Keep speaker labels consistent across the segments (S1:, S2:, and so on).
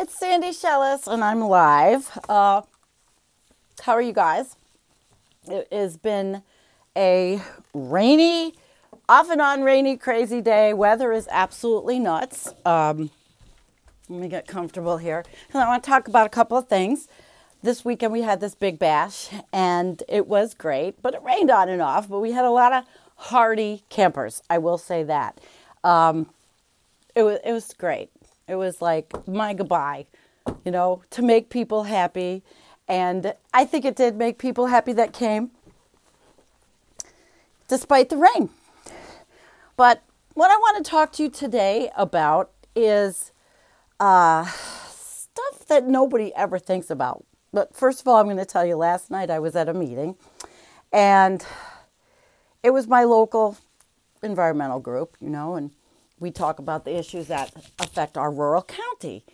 S1: It's Sandy Shellis, and I'm live. How are you guys? It has been a rainy, off and on rainy, crazy day. Weather is absolutely nuts. Let me get comfortable here. And I want to talk about a couple of things. This weekend we had this big bash, and it was great, but it rained on and off. But we had a lot of hardy campers, I will say that. It was great. It was like my goodbye, to make people happy. And I think it did make people happy that came, despite the rain. But what I want to talk to you today about is stuff that nobody ever thinks about. But first of all, I'm going to tell you, last night I was at a meeting, and it was my local environmental group, and we talk about the issues that affect our rural county.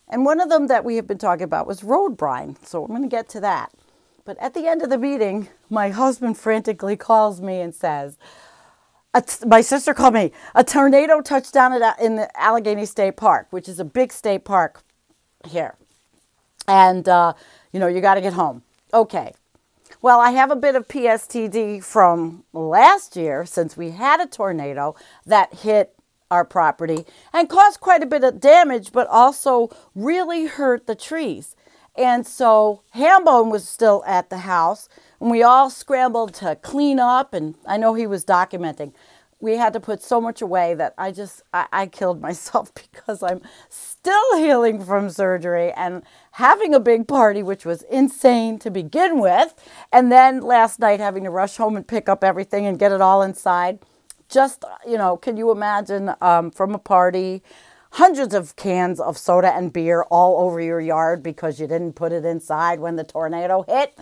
S1: And one of them that we have been talking about was road brine. So I'm going to get to that. But at the end of the meeting, my husband frantically calls me and says, my sister called me, a tornado touched down in the Allegheny State Park, which is a big state park here. And, you got to get home. Okay. Well, I have a bit of PSTD from last year, since we had a tornado that hit our property and caused quite a bit of damage, but also really hurt the trees. And so Hambone was still at the house, and we all scrambled to clean up, and I know he was documenting. We had to put so much away that I killed myself because I'm still healing from surgery and having a big party, which was insane to begin with. And then last night having to rush home and pick up everything and get it all inside. Just, can you imagine from a party, hundreds of cans of soda and beer all over your yard because you didn't put it inside when the tornado hit?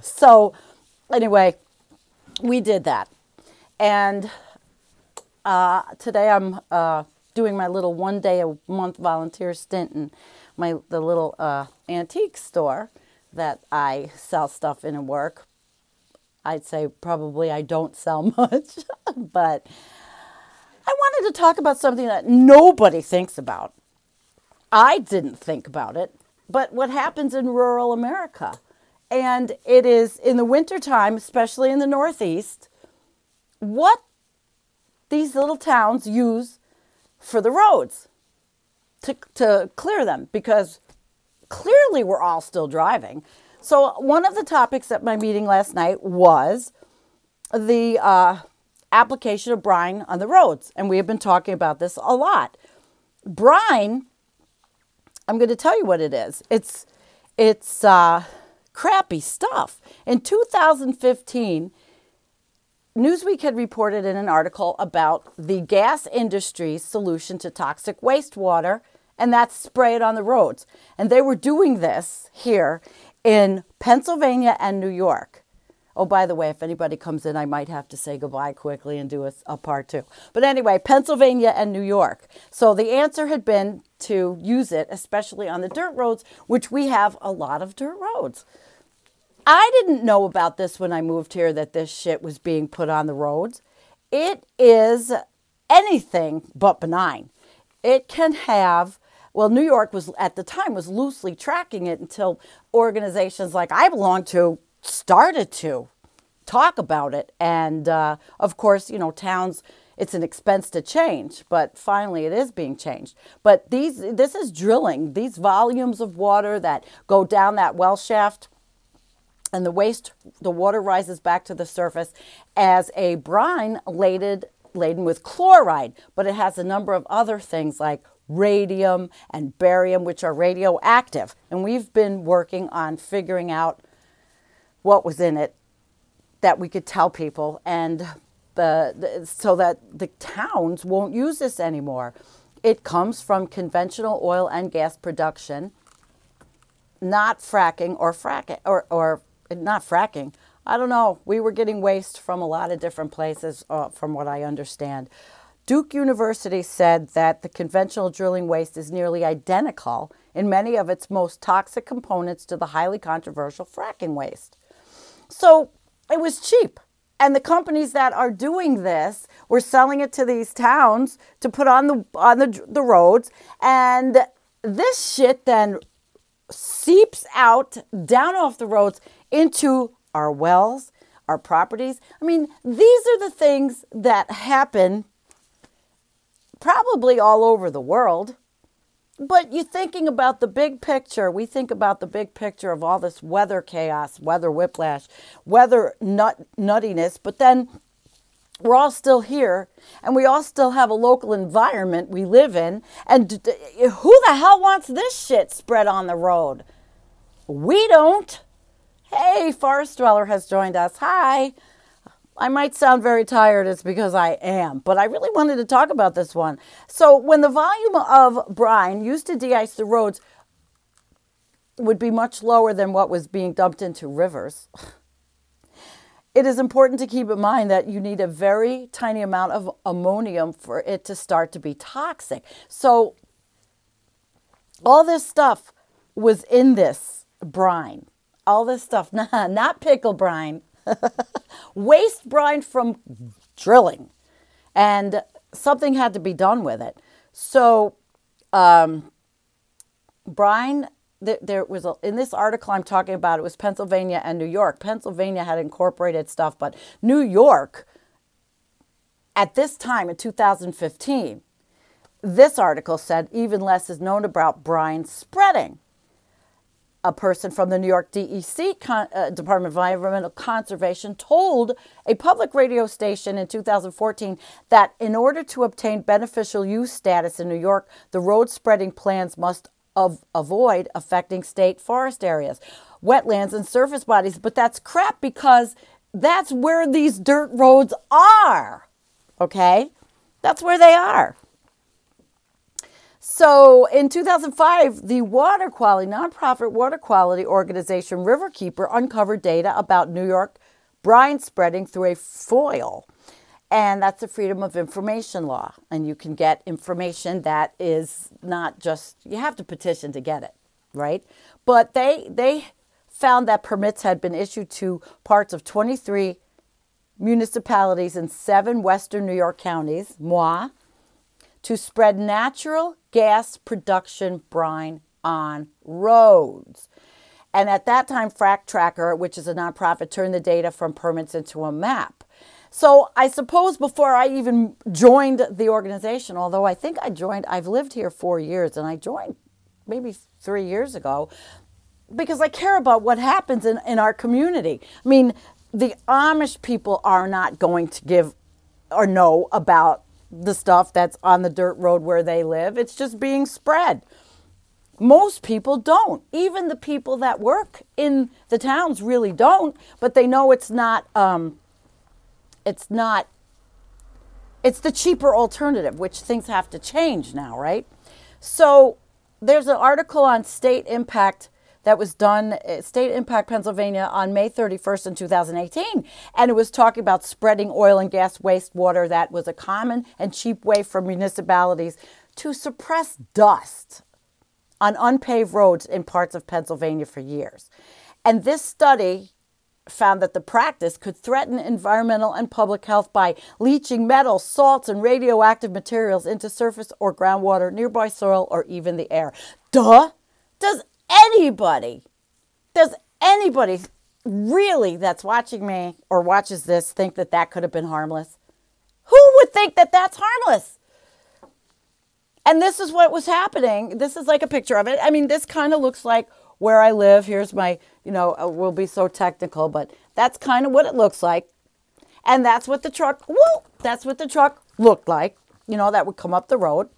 S1: So anyway, we did that. And today I'm doing my little one-day-a-month volunteer stint in the little antique store that I sell stuff in and work. I'd say probably I don't sell much, but I wanted to talk about something that nobody thinks about. I didn't think about it, but what happens in rural America. And it is in the wintertime, especially in the Northeast, what these little towns use for the roads to clear them, because clearly we're all still driving. So one of the topics at my meeting last night was the application of brine on the roads. And we have been talking about this a lot. Brine, I'm going to tell you what it is. It's crappy stuff. In 2015, Newsweek had reported in an article about the gas industry's solution to toxic wastewater, and that's spray it on the roads. And they were doing this here in Pennsylvania and New York. Oh, by the way, if anybody comes in, I might have to say goodbye quickly and do a part two. But anyway, Pennsylvania and New York. So the answer had been to use it, especially on the dirt roads, which we have a lot of dirt roads. I didn't know about this when I moved here, that this shit was being put on the roads. It is anything but benign. It can have... Well, New York was, at the time, was loosely tracking it until organizations like I belong to started to talk about it. And, of course, towns, it's an expense to change, but finally it is being changed. But this is drilling. These volumes of water that go down that well shaft, and the water rises back to the surface as a brine laden with chloride. But it has a number of other things like radium and barium, which are radioactive. And we've been working on figuring out what was in it that we could tell people, and so that the towns won't use this anymore. It comes from conventional oil and gas production, not fracking or not fracking. I don't know. We were getting waste from a lot of different places, from what I understand. Duke University said that the conventional drilling waste is nearly identical in many of its most toxic components to the highly controversial fracking waste. So it was cheap. And the companies that are doing this were selling it to these towns to put on the roads. And this shit then seeps out down off the roads into our wells, our properties. I mean, these are the things that happen probably all over the world. But you're thinking about the big picture. We think about the big picture of all this weather chaos, weather whiplash, weather nuttiness. But then we're all still here, and we all still have a local environment we live in. And who the hell wants this shit spread on the road? We don't. Hey, Forest Dweller has joined us. Hi. I might sound very tired. It's because I am. But I really wanted to talk about this one. So when the volume of brine used to de-ice the roads would be much lower than what was being dumped into rivers, it is important to keep in mind that you need a very tiny amount of ammonium for it to start to be toxic. So all this stuff was in this brine. All this stuff, not pickle brine, waste brine from drilling. And something had to be done with it. So brine, there was in this article I'm talking about, it was Pennsylvania and New York. Pennsylvania had incorporated stuff, but New York, at this time in 2015, this article said even less is known about brine spreading. A person from the New York DEC, Department of Environmental Conservation, told a public radio station in 2014 that in order to obtain beneficial use status in New York, the road spreading plans must avoid affecting state forest areas, wetlands, and surface bodies. But that's crap, because that's where these dirt roads are, okay? That's where they are. So in 2005, the water quality, nonprofit water quality organization Riverkeeper uncovered data about New York brine spreading through a FOIL. And that's the Freedom of Information law. And you can get information that is not just, you have to petition to get it, right? But they found that permits had been issued to parts of 23 municipalities in 7 western New York counties, moi, to spread natural gas production brine on roads. And at that time, Frack Tracker, which is a nonprofit, turned the data from permits into a map. So I suppose before I even joined the organization, although I think I've lived here 4 years, and I joined maybe 3 years ago, because I care about what happens in our community. I mean, the Amish people are not going to give or know about the stuff that's on the dirt road where they live. It's just being spread. Most people don't. Even the people that work in the towns really don't, but they know it's the cheaper alternative, which things have to change now, right? So there's an article on state impact that was done, State Impact Pennsylvania, on May 31st in 2018. And it was talking about spreading oil and gas wastewater that was a common and cheap way for municipalities to suppress dust on unpaved roads in parts of Pennsylvania for years. And this study found that the practice could threaten environmental and public health by leaching metals, salts, and radioactive materials into surface or groundwater, nearby soil, or even the air. Duh! Does anybody really that's watching me or watches this think that that could have been harmless? Who would think that that's harmless? And this is what was happening. This is like a picture of it. I mean, this kind of looks like where I live. Here's my, we'll be so technical, but that's kind of what it looks like. And that's what the truck looked like, that would come up the road,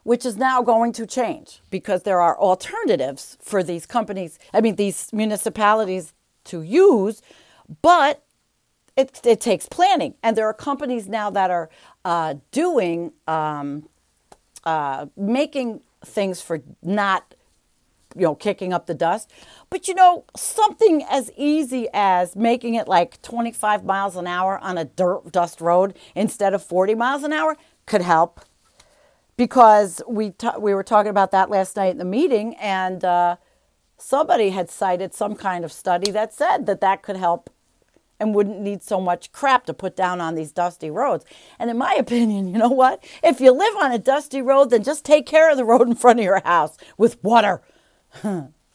S1: which is now going to change because there are alternatives for these these municipalities to use, but it takes planning. And there are companies now that are making things for not, kicking up the dust. But, something as easy as making it like 25 miles an hour on a dust road instead of 40 miles an hour could help. Because we were talking about that last night in the meeting, and somebody had cited some kind of study that said that could help and wouldn't need so much crap to put down on these dusty roads. And in my opinion, you know what? If you live on a dusty road, then just take care of the road in front of your house with water.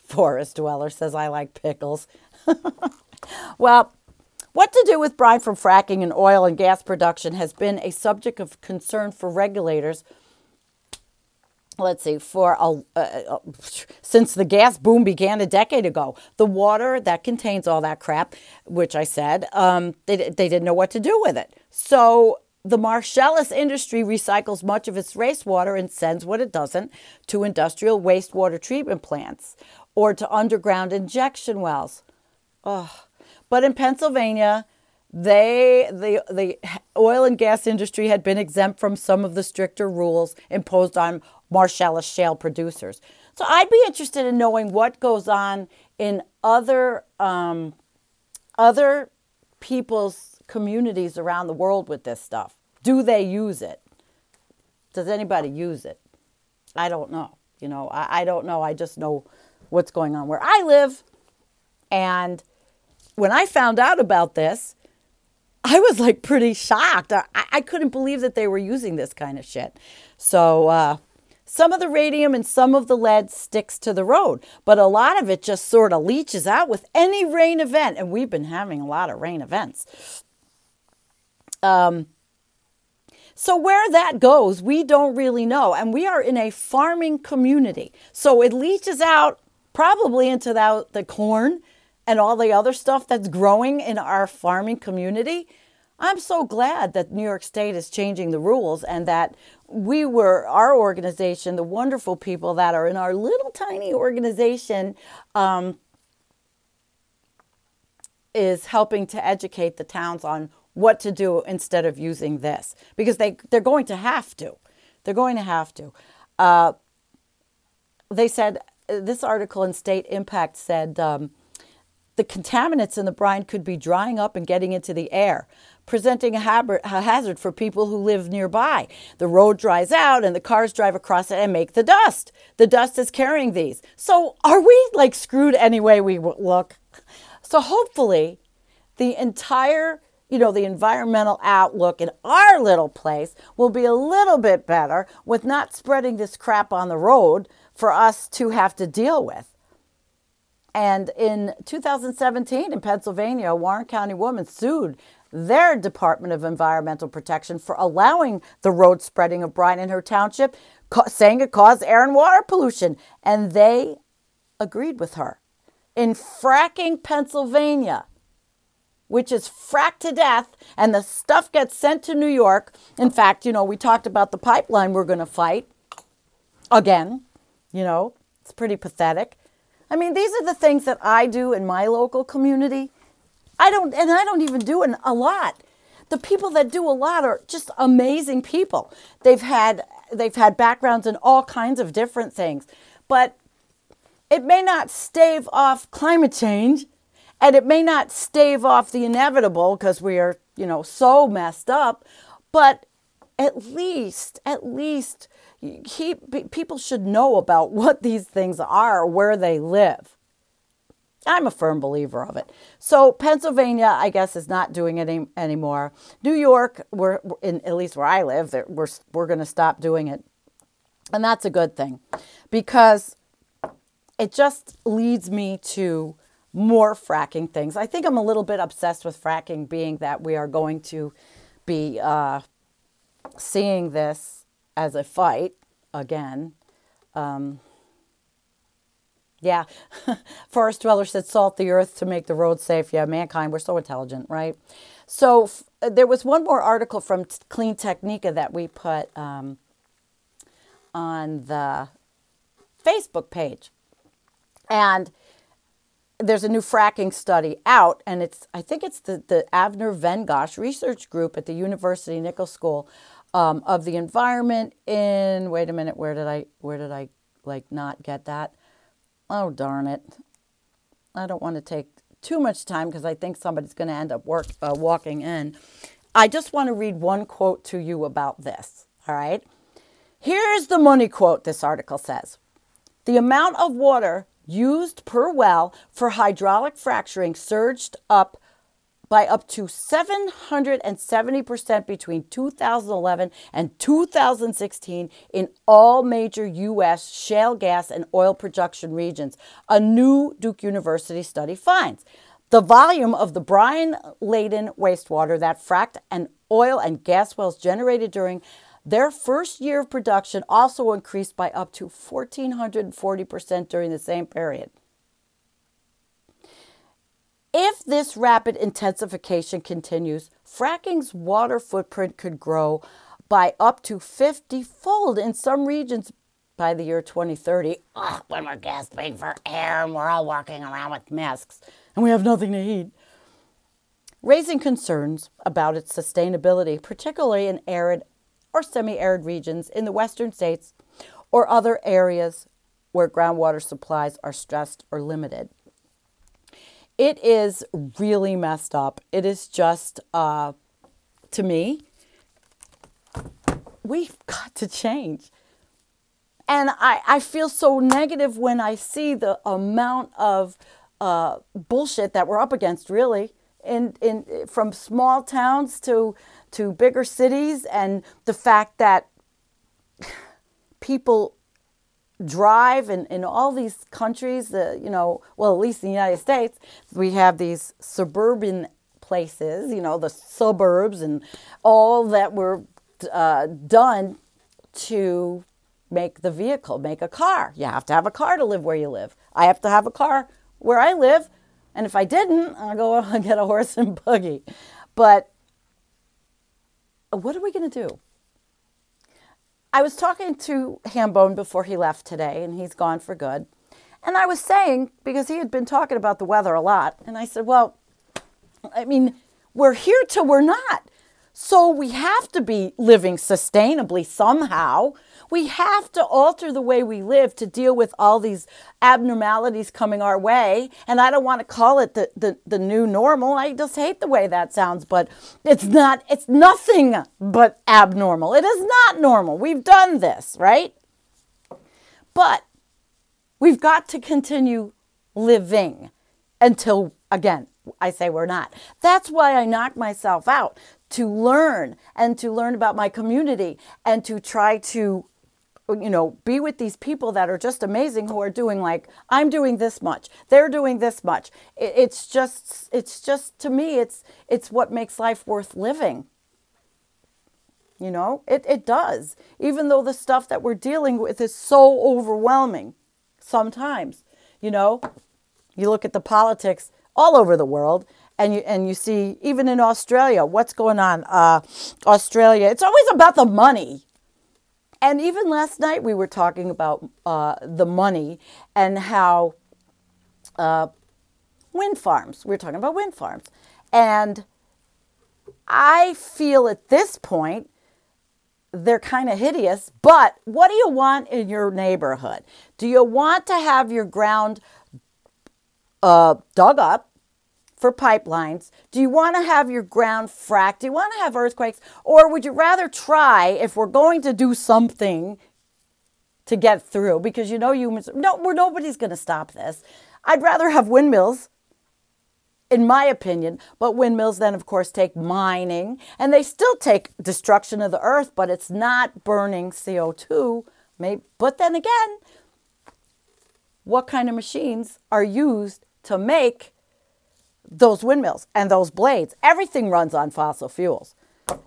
S1: Forest dweller says, I like pickles. Well, what to do with brine from fracking and oil and gas production has been a subject of concern for regulators. Let's see, since the gas boom began a decade ago. The water that contains all that crap, which I said, they didn't know what to do with it. So the Marcellus industry recycles much of its wastewater and sends what it doesn't to industrial wastewater treatment plants or to underground injection wells. But in Pennsylvania, the oil and gas industry had been exempt from some of the stricter rules imposed on Marcellus shale producers. So I'd be interested in knowing what goes on in other people's communities around the world with this stuff. Do they use it? Does anybody use it? I don't know. You know, I don't know. I just know what's going on where I live. And when I found out about this, I was like pretty shocked. I couldn't believe that they were using this kind of shit. So some of the radium and some of the lead sticks to the road, but a lot of it just sort of leaches out with any rain event. And we've been having a lot of rain events. So where that goes, we don't really know. And we are in a farming community. So it leaches out probably into the corn and all the other stuff that's growing in our farming community. I'm so glad that New York State is changing the rules and that our organization, the wonderful people that are in our little tiny organization, is helping to educate the towns on what to do instead of using this. Because they're going to have to. They're going to have to. They said, this article in State Impact said, the contaminants in the brine could be drying up and getting into the air, presenting a hazard for people who live nearby. The road dries out and the cars drive across it and make the dust. The dust is carrying these. So are we like screwed any way we look? So hopefully the entire, the environmental outlook in our little place will be a little bit better with not spreading this crap on the road for us to have to deal with. And in 2017 in Pennsylvania, a Warren County woman sued their Department of Environmental Protection for allowing the road spreading of brine in her township, saying it caused air and water pollution. And they agreed with her. In fracking, Pennsylvania, which is fracked to death, and the stuff gets sent to New York. In fact, we talked about the pipeline we're going to fight again. It's pretty pathetic. I mean, these are the things that I do in my local community. I don't even do a lot. The people that do a lot are just amazing people. They've had backgrounds in all kinds of different things. But it may not stave off climate change, and it may not stave off the inevitable because we are, so messed up. But at least people should know about what these things are, where they live. I'm a firm believer of it. So Pennsylvania, I guess, is not doing it anymore. New York, at least where I live, we're going to stop doing it. And that's a good thing because it just leads me to more fracking things. I think I'm a little bit obsessed with fracking, being that we are going to be seeing this as a fight again. Yeah, Forest Dweller said salt the earth to make the road safe. Yeah, mankind, we're so intelligent, right? So there was one more article from Clean Technica that we put on the Facebook page. And there's a new fracking study out, and I think it's the Avner Vengosh Research Group at the University Nichols School of the Environment in, wait a minute, where did I like not get that? Oh, darn it. I don't want to take too much time because I think somebody's going to end up walking in. I just want to read one quote to you about this, all right? Here's the money quote, this article says. The amount of water used per well for hydraulic fracturing surged up by up to 770% between 2011 and 2016 in all major U.S. shale gas and oil production regions, a new Duke University study finds. The volume of the brine-laden wastewater that fracked and oil and gas wells generated during their first year of production also increased by up to 1,440% during the same period. If this rapid intensification continues, fracking's water footprint could grow by up to 50-fold in some regions by the year 2030. When we're gasping for air and we're all walking around with masks and we have nothing to eat. Raising concerns about its sustainability, particularly in arid or semi-arid regions in the western states or other areas where groundwater supplies are stressed or limited. It is really messed up. It is just, to me, we've got to change. And I feel so negative when I see the amount of bullshit that we're up against, really, from small towns to bigger cities, and the fact that people drive in all these countries, well, at least in the United States, we have these suburban places, the suburbs and all that were done to make the vehicle, make a car. You have to have a car to live where you live. I have to have a car where I live, and if I didn't, I'll go and get a horse and buggy. But what are we going to do? I was talking to Hambone before he left today, and he's gone for good. And I was saying, because he had been talking about the weather a lot, and I said, well, I mean, we're here till we're not. So we have to be living sustainably somehow. We have to alter the way we live to deal with all these abnormalities coming our way. And I don't want to call it the new normal. I just hate the way that sounds, but it's nothing but abnormal. It is not normal. We've done this, right? But we've got to continue living until, again, I say we're not. That's why I knocked myself out, to learn about my community and to try to, be with these people that are just amazing, who are doing, like, I'm doing this much, they're doing this much. It's just to me, it's what makes life worth living. It does. Even though the stuff that we're dealing with is so overwhelming sometimes, you look at the politics all over the world, and you see, even in Australia, what's going on? Australia, it's always about the money. And even last night we were talking about the money and how wind farms, we were talking about wind farms. And I feel at this point, they're kind of hideous, but what do you want in your neighborhood? Do you want to have your ground dug up for pipelines? Do you want to have your ground fracked? Do you want to have earthquakes? Or would you rather try, if we're going to do something to get through, because nobody's going to stop this. I'd rather have windmills, in my opinion, but windmills then, of course, take mining, and they still take destruction of the earth, but it's not burning CO2. But then again, what kind of machines are used to make those windmills and those blades? Everything runs on fossil fuels.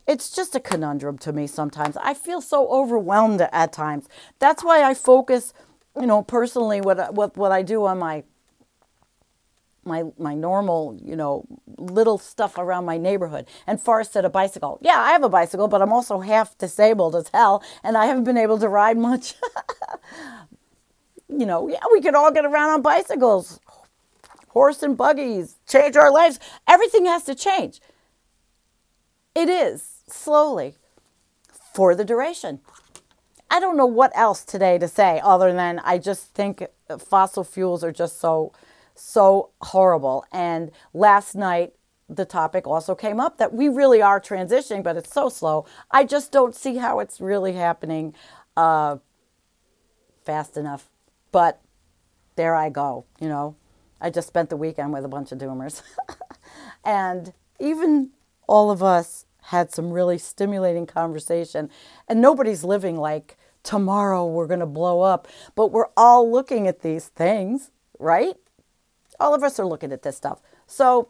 S1: It's just a conundrum to me sometimes. I feel so overwhelmed at times. That's why I focus, personally, what I do on my normal, little stuff around my neighborhood. And Forrest said a bicycle. Yeah, I have a bicycle, but I'm also half disabled as hell, and I haven't been able to ride much. Yeah, we could all get around on bicycles, horse and buggies, change our lives. Everything has to change. It is, slowly, for the duration. I don't know what else today to say other than I just think fossil fuels are just so horrible. And last night, the topic also came up that we really are transitioning, but it's so slow. I just don't see how it's really happening fast enough. But there I go, I just spent the weekend with a bunch of doomers. And even all of us had some really stimulating conversation, and nobody's living like tomorrow we're going to blow up, but we're all looking at these things, right? All of us are looking at this stuff. So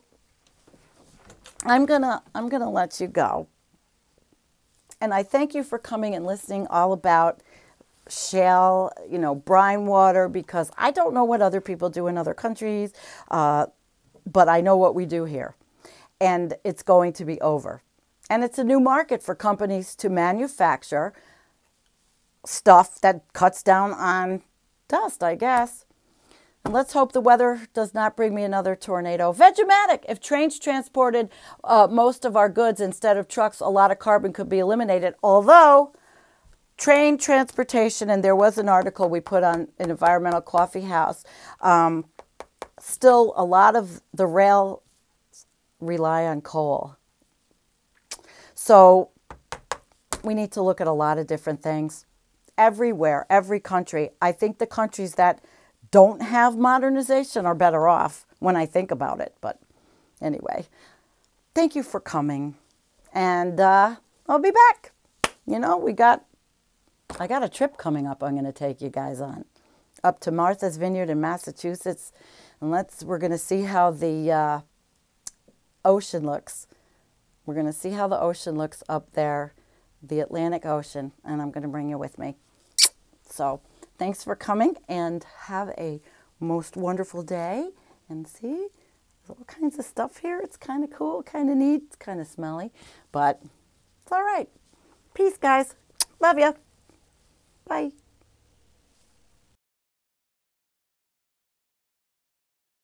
S1: I'm gonna let you go. And I thank you for coming and listening all about shale, brine water, because I don't know what other people do in other countries, but I know what we do here. And it's going to be over. And it's a new market for companies to manufacture stuff that cuts down on dust, I guess. And let's hope the weather does not bring me another tornado. Vegematic. If trains transported most of our goods instead of trucks, a lot of carbon could be eliminated. Although train transportation, and there was an article we put on an Environmental Coffee House, still a lot of the rail rely on coal. So we need to look at a lot of different things. Everywhere, every country. I think the countries that don't have modernization are better off when I think about it. But anyway, thank you for coming. And I'll be back. I got a trip coming up I'm going to take you guys on. Up to Martha's Vineyard in Massachusetts. And we're going to see how the ocean looks. We're going to see how the ocean looks up there, the Atlantic Ocean, and I'm going to bring you with me. So thanks for coming, and have a most wonderful day. And see, there's all kinds of stuff here. It's kind of cool, kind of neat. It's kind of smelly, but it's all right. Peace, guys. Love ya. Bye.